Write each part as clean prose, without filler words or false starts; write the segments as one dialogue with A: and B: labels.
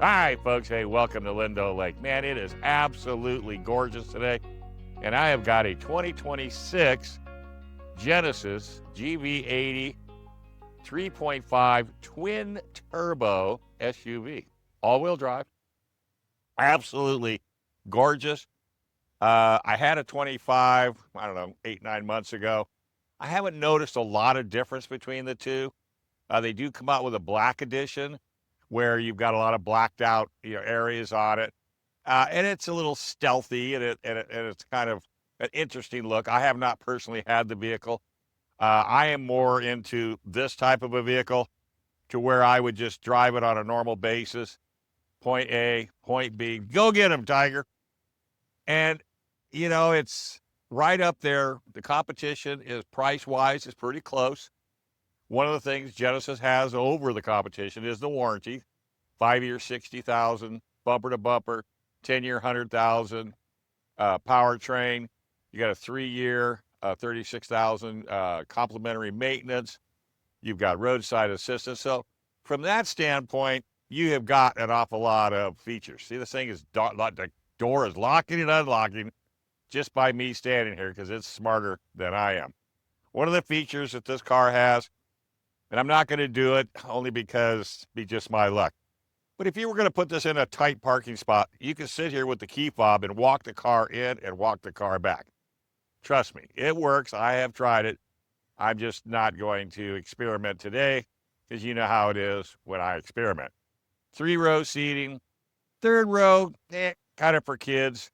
A: Hi, folks. Hey, welcome to Lindo Lake. Man, it is absolutely gorgeous today. And I have got a 2026 Genesis GV80 3.5 twin turbo SUV, all-wheel drive. Absolutely gorgeous. I had a 25, I don't know, 8-9 months ago. I haven't noticed a lot of difference between the two. They do come out with a black edition where you've got a lot of blacked out areas on it. And it's a little stealthy, and it's kind of an interesting look. I have not personally had the vehicle. I am more into this type of a vehicle to where I would just drive it on a normal basis. Point A, point B, go get him, Tiger. And, it's right up there. The competition is price-wise is pretty close. One of the things Genesis has over the competition is the warranty. 5-year, 60,000, bumper to bumper, 10-year, 100,000, powertrain. You got a 3-year, 36,000 complimentary maintenance. You've got roadside assistance. So from that standpoint, you have got an awful lot of features. See, this thing is, the door is locking and unlocking just by me standing here because it's smarter than I am. One of the features that this car has, and I'm not going to do it only because it'd be just my luck, but if you were going to put this in a tight parking spot, you can sit here with the key fob and walk the car in and walk the car back. Trust me, it works. I have tried it. I'm just not going to experiment today because you know how it is when I experiment. 3-row seating. 3rd row, kind of for kids.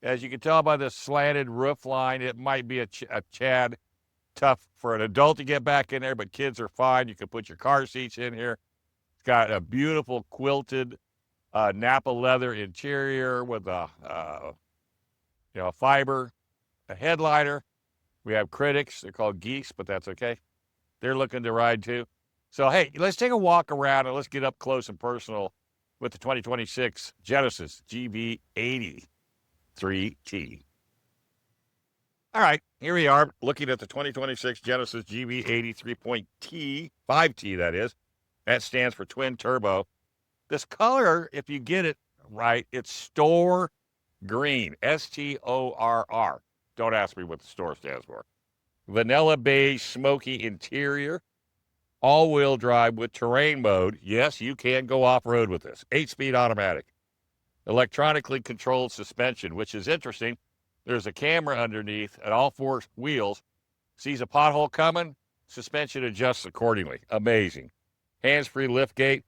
A: As you can tell by the slanted roof line, it might be a Chad tough for an adult to get back in there, but kids are fine. You can put your car seats in here. It's got a beautiful quilted Nappa leather interior with a fiber, a headliner. We have critics. They're called geese, but that's okay. They're looking to ride too. So, hey, let's take a walk around and let's get up close and personal with the 2026 Genesis GV80 3T. All right, here we are looking at the 2026 Genesis GV80 3.5T, that is. That stands for twin turbo. This color, if you get it right, it's store green, STORR. Don't ask me what the store stands for. Vanilla beige, smoky interior, all-wheel drive with terrain mode. Yes, you can go off-road with this. 8-speed automatic. Electronically controlled suspension, which is interesting. There's a camera underneath at all 4 wheels. Sees a pothole coming, suspension adjusts accordingly. Amazing. Hands-free liftgate,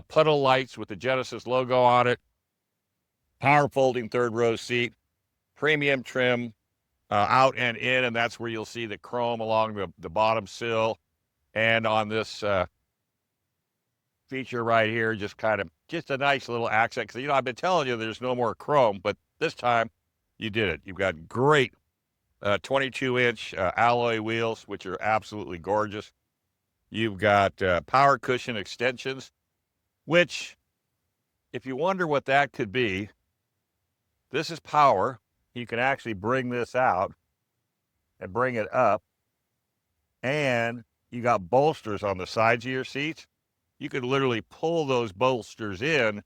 A: puddle lights with the Genesis logo on it, power folding 3rd row seat, premium trim out and in, and that's where you'll see the chrome along the bottom sill. And on this feature right here, just a nice little accent. Because, I've been telling you there's no more chrome, but this time you did it. You've got great 22-inch alloy wheels, which are absolutely gorgeous. You've got power cushion extensions, which, if you wonder what that could be, this is power. You can actually bring this out and bring it up. And you got bolsters on the sides of your seats. You could literally pull those bolsters in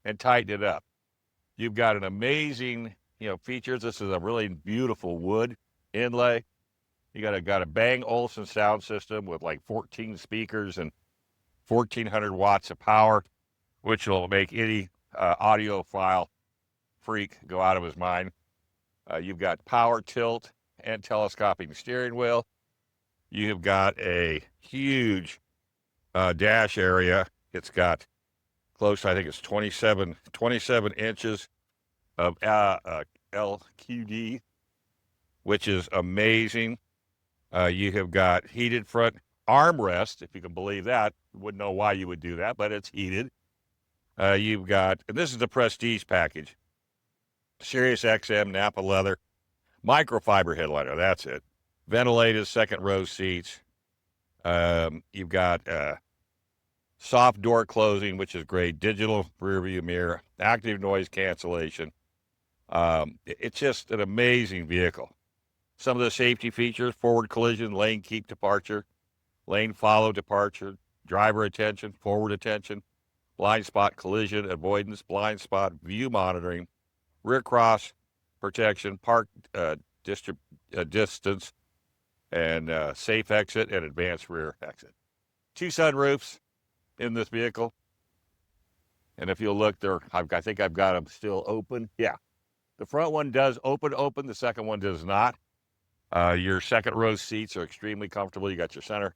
A: and tighten it up. You've got an amazing, features. This is a really beautiful wood inlay. You got a Bang Olufsen sound system with like 14 speakers and 1,400 watts of power, which will make any audiophile freak go out of his mind. You've got power tilt and telescoping steering wheel. You've got a huge dash area. It's got close, I think it's 27 inches of LQD, which is amazing. You have got heated front armrest, if you can believe that. Wouldn't know why you would do that, but it's heated. You've got, and this is the Prestige package, Sirius XM Nappa leather, microfiber headliner, that's it. Ventilated 2nd row seats. You've got soft door closing, which is great. Digital rear view mirror, active noise cancellation. It's just an amazing vehicle. Some of the safety features: forward collision, lane keep departure, lane follow departure, driver attention, forward attention, blind spot collision avoidance, blind spot view monitoring, rear cross protection, park distance, and safe exit and advanced rear exit. 2 sunroofs in this vehicle. And if you'll look there, I think I've got them still open. Yeah. The front one does open. The second one does not. Your second row seats are extremely comfortable. You got your center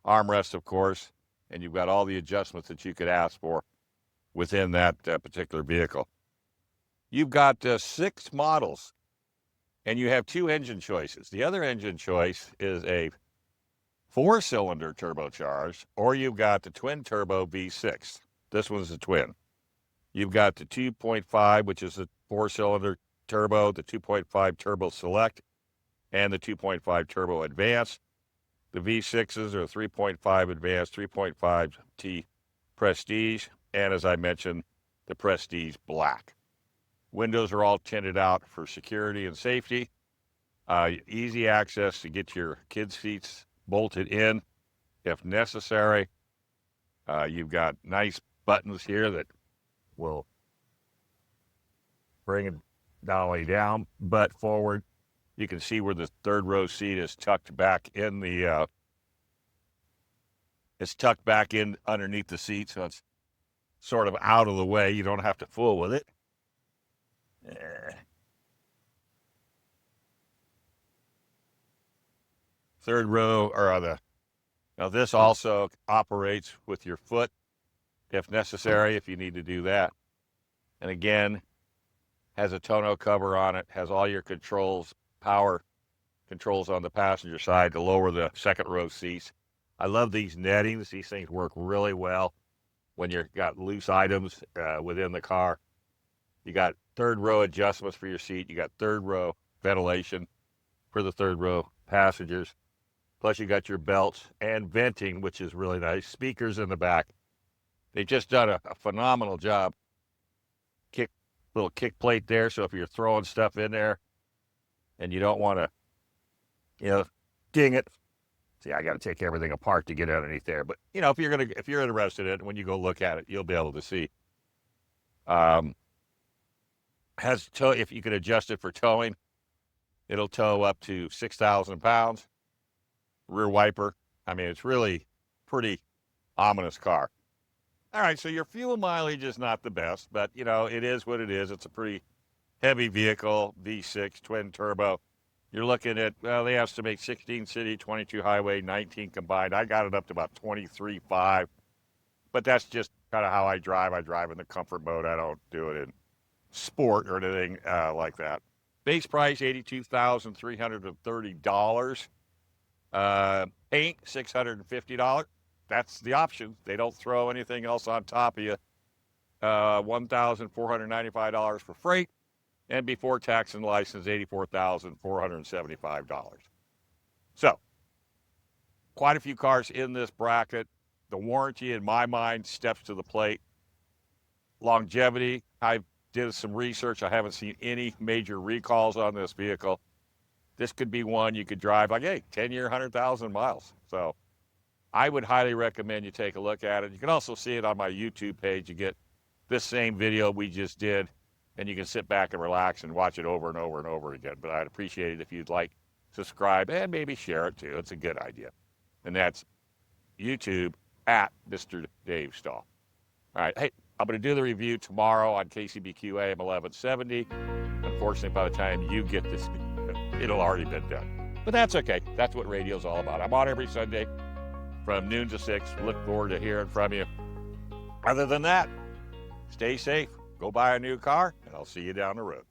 A: armrest, of course, and you've got all the adjustments that you could ask for within that particular vehicle. You've got 6 models, and you have 2 engine choices. The other engine choice is a 4-cylinder turbocharged, or you've got the twin-turbo V6. This one's a twin. You've got the 2.5, which is a 4-cylinder turbo, the 2.5 Turbo Select, and the 2.5 Turbo Advance. The V6s are 3.5 Advanced, 3.5 T Prestige, and as I mentioned, the Prestige Black. Windows are all tinted out for security and safety. Easy access to get your kids' seats bolted in if necessary. You've got nice buttons here that will bring it not only down, but forward. You can see where the third row seat is tucked back in the, it's tucked back in underneath the seat, so it's sort of out of the way. You don't have to fool with it. Third row, or now this also operates with your foot if necessary, if you need to do that. And again, has a tonneau cover on it, has all your controls, power controls on the passenger side to lower the second row seats. I love these nettings. These things work really well when you've got loose items within the car. You got third row adjustments for your seat. You got third row ventilation for the third row passengers. Plus you got your belts and venting, which is really nice. Speakers in the back. They've just done a phenomenal job. Little kick plate there, so if you're throwing stuff in there and you don't want to, ding it. See, I got to take everything apart to get underneath there. But if you're interested in it, when you go look at it, you'll be able to see. Has tow. If you can adjust it for towing, it'll tow up to 6,000 pounds. Rear wiper. I mean, it's really pretty ominous car. All right, so your fuel mileage is not the best, but, it is what it is. It's a pretty heavy vehicle, V6, twin turbo. You're looking at, they estimate 16 city, 22 highway, 19 combined. I got it up to about 23.5, but that's just kind of how I drive. I drive in the comfort mode. I don't do it in sport or anything like that. Base price, $82,330. Paint, $650. That's the option. They don't throw anything else on top of you. $1,495 for freight, and before tax and license, $84,475. So, quite a few cars in this bracket. The warranty, in my mind, steps to the plate. Longevity, I did some research. I haven't seen any major recalls on this vehicle. This could be one you could drive 10-year, 100,000 miles. So, I would highly recommend you take a look at it. You can also see it on my YouTube page. You get this same video we just did, and you can sit back and relax and watch it over and over and over again. But I'd appreciate it if you'd like, subscribe, and maybe share it too. It's a good idea. And that's YouTube at Mr. Dave Stahl. All right. Hey, I'm going to do the review tomorrow on KCBQ AM 1170. Unfortunately, by the time you get this, it'll already been done. But that's okay. That's what radio's all about. I'm on every Sunday from noon to 6. Look forward to hearing from you. Other than that, stay safe, go buy a new car, and I'll see you down the road.